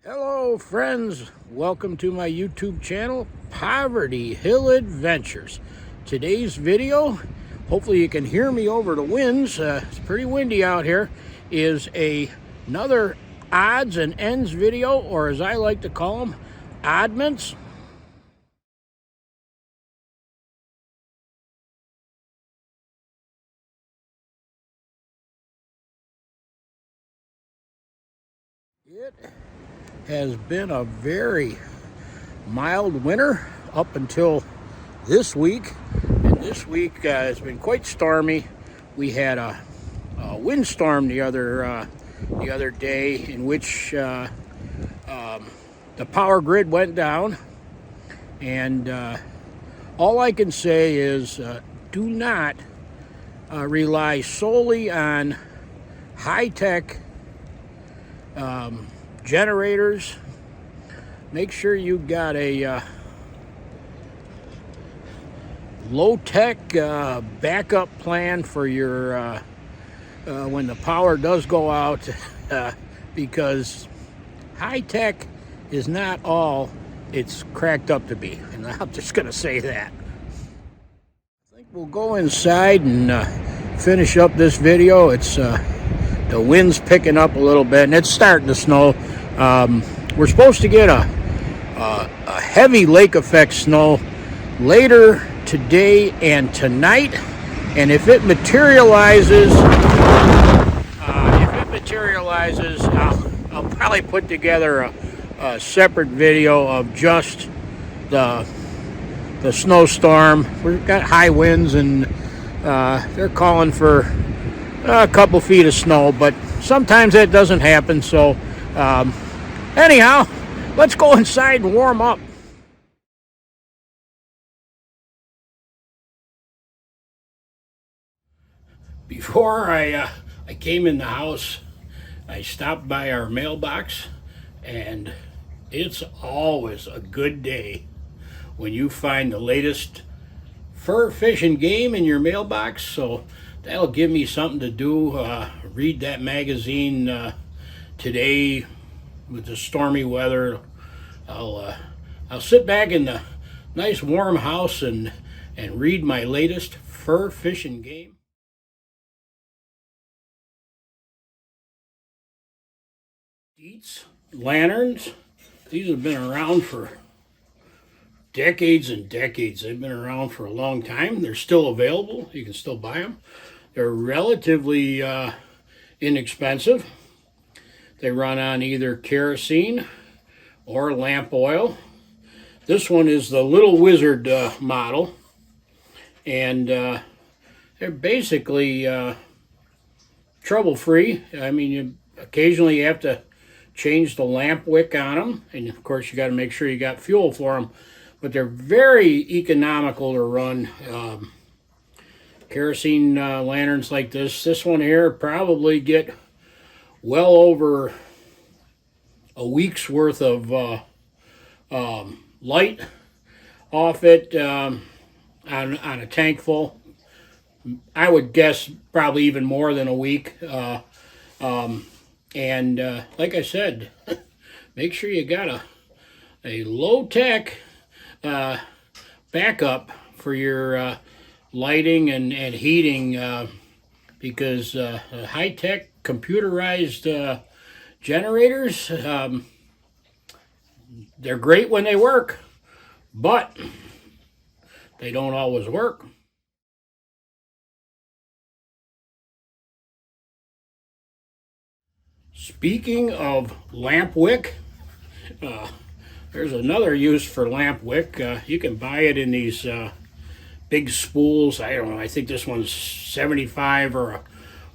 Hello friends, welcome to my YouTube channel, Poverty Hill Adventures. Today's video, hopefully you can hear me over the winds, it's pretty windy out here, is another odds and ends video, or as I like to call them, oddments. It has been a very mild winter up until this week, and this week has been quite stormy. We had a windstorm the other day in which the power grid went down, and all I can say is do not rely solely on high-tech generators. Make sure you got a low-tech backup plan for your when the power does go out, because high-tech is not all it's cracked up to be, and I'm just going to say that. I think we'll go inside and finish up this video. It's the wind's picking up a little bit, and it's starting to snow. We're supposed to get a heavy lake effect snow later today and tonight, and if it materializes, I'll probably put together a separate video of just the snowstorm. We've got high winds, and they're calling for a couple feet of snow, but sometimes that doesn't happen. So anyhow, let's go inside and warm up. Before I came in the house, I stopped by our mailbox, and it's always a good day when you find the latest fur, fish, and game in your mailbox. So that'll give me something to do, read that magazine today with the stormy weather. I'll sit back in the nice warm house and read my latest fur, fish, and game. Deets, lanterns, these have been around for decades and decades. They've been around for a long time. They're still available. You can still buy them. They're relatively inexpensive. They run on either kerosene or lamp oil. This one is the Little Wizard model, and they're basically trouble-free. I mean, occasionally you have to change the lamp wick on them, and of course you got to make sure you got fuel for them, but they're very economical to run. Kerosene lanterns like this one here probably get well over a week's worth of light off it on a tank full. I would guess probably even more than a week. And like I said, make sure you got a low-tech backup for your lighting and heating, because high-tech computerized generators, they're great when they work, but they don't always work. Speaking of lamp wick, there's another use for lamp wick. You can buy it in these big spools. I don't know, I think this one's 75 or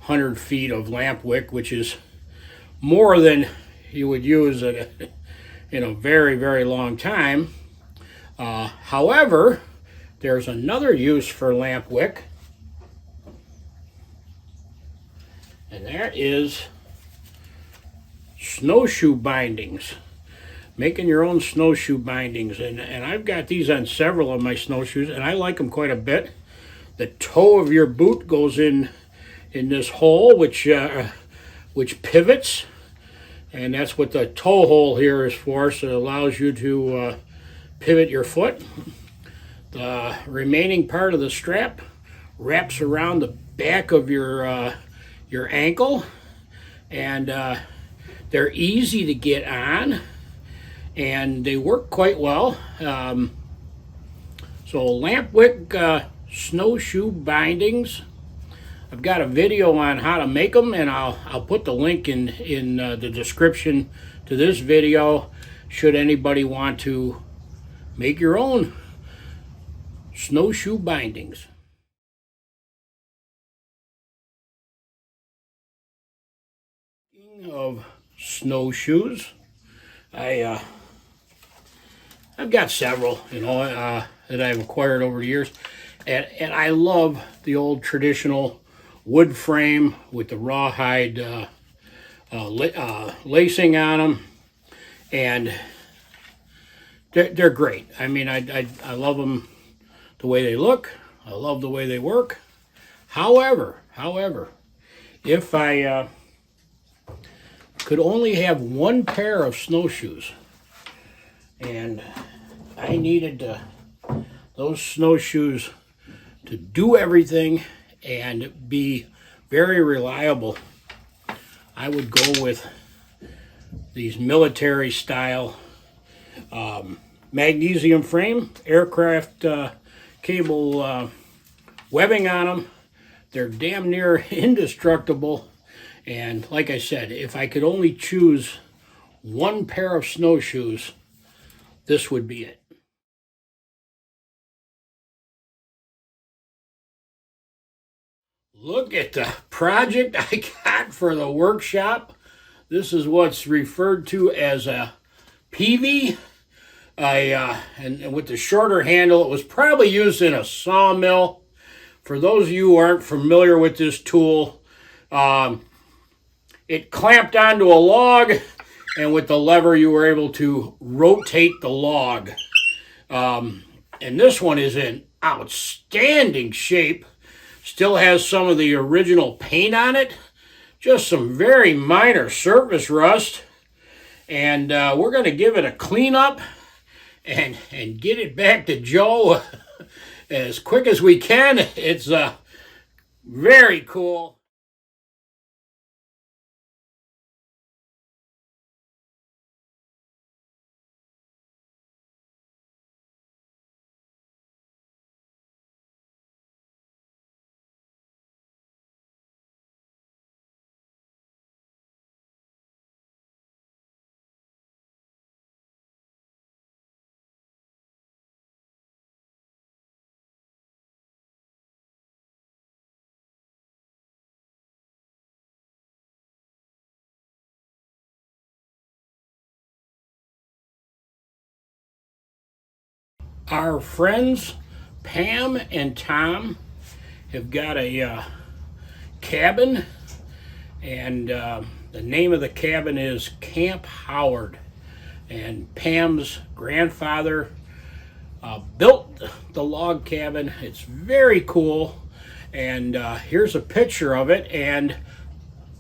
100 feet of lamp wick, which is more than you would use in a very, very long time. However, there's another use for lamp wick, and that is snowshoe bindings. Making your own snowshoe bindings, and I've got these on several of my snowshoes, and I like them quite a bit. The toe of your boot goes in this hole, which pivots, and that's what the toe hole here is for, so it allows you to pivot your foot. The remaining part of the strap wraps around the back of your ankle, and they're easy to get on, and they work quite well. So Lampwick snowshoe bindings. I've got a video on how to make them, and I'll put the link in the description to this video should anybody want to make your own snowshoe bindings. Speaking of snowshoes, I've got several, that I've acquired over the years, and I love the old traditional wood frame with the rawhide lacing on them, and they're great. I mean, I love them the way they look. I love the way they work. However, if I could only have one pair of snowshoes, and I needed those snowshoes to do everything and be very reliable, I would go with these military style magnesium frame, aircraft cable webbing on them. They're damn near indestructible, and like I said, if I could only choose one pair of snowshoes, this would be it. Look at the project I got for the workshop. This is what's referred to as a peavey. And with the shorter handle, it was probably used in a sawmill. For those of you who aren't familiar with this tool, it clamped onto a log, and with the lever you were able to rotate the log. And this one is in outstanding shape. Still has some of the original paint on it. Just some very minor surface rust. And we're going to give it a cleanup and get it back to Joe as quick as we can. It's very cool. Our friends Pam and Tom have got a cabin, and the name of the cabin is Camp Howard. And Pam's grandfather built the log cabin. It's very cool, and here's a picture of it. And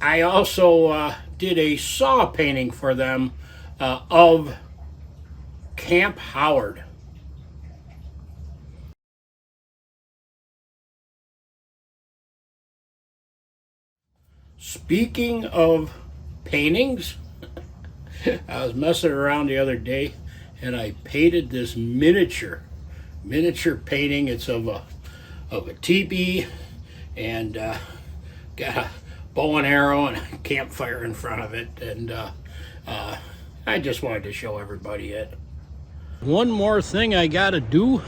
I also did a saw painting for them of Camp Howard. Speaking of paintings, I was messing around the other day, and I painted this miniature painting. It's of a teepee, and got a bow and arrow and a campfire in front of it, and I just wanted to show everybody it. One more thing I gotta do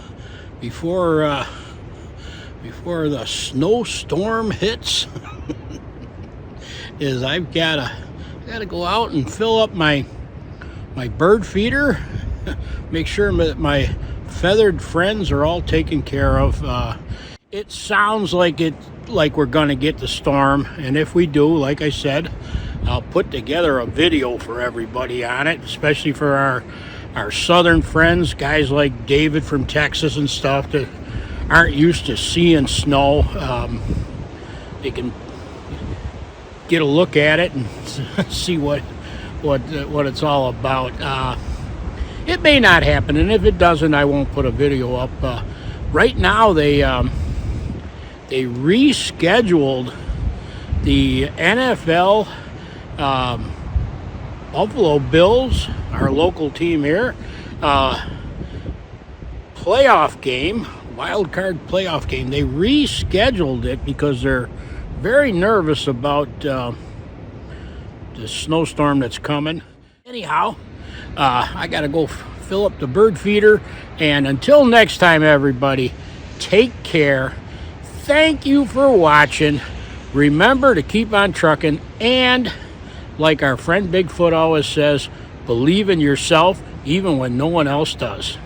before the snowstorm hits is I've gotta go out and fill up my bird feeder, make sure that my feathered friends are all taken care of. It sounds like we're gonna get the storm, and if we do, like I said, I'll put together a video for everybody on it, especially for our southern friends, guys like David from Texas and stuff that aren't used to seeing snow. They can get a look at it and see what what it's all about. It may not happen, and if it doesn't, I won't put a video up. Right now, they rescheduled the NFL Buffalo Bills, our local team here, playoff game, wild card playoff game. They rescheduled it because they're very nervous about the snowstorm that's coming. Anyhow, I got to go fill up the bird feeder. And until next time, everybody, take care. Thank you for watching. Remember to keep on trucking. And like our friend Bigfoot always says, believe in yourself even when no one else does.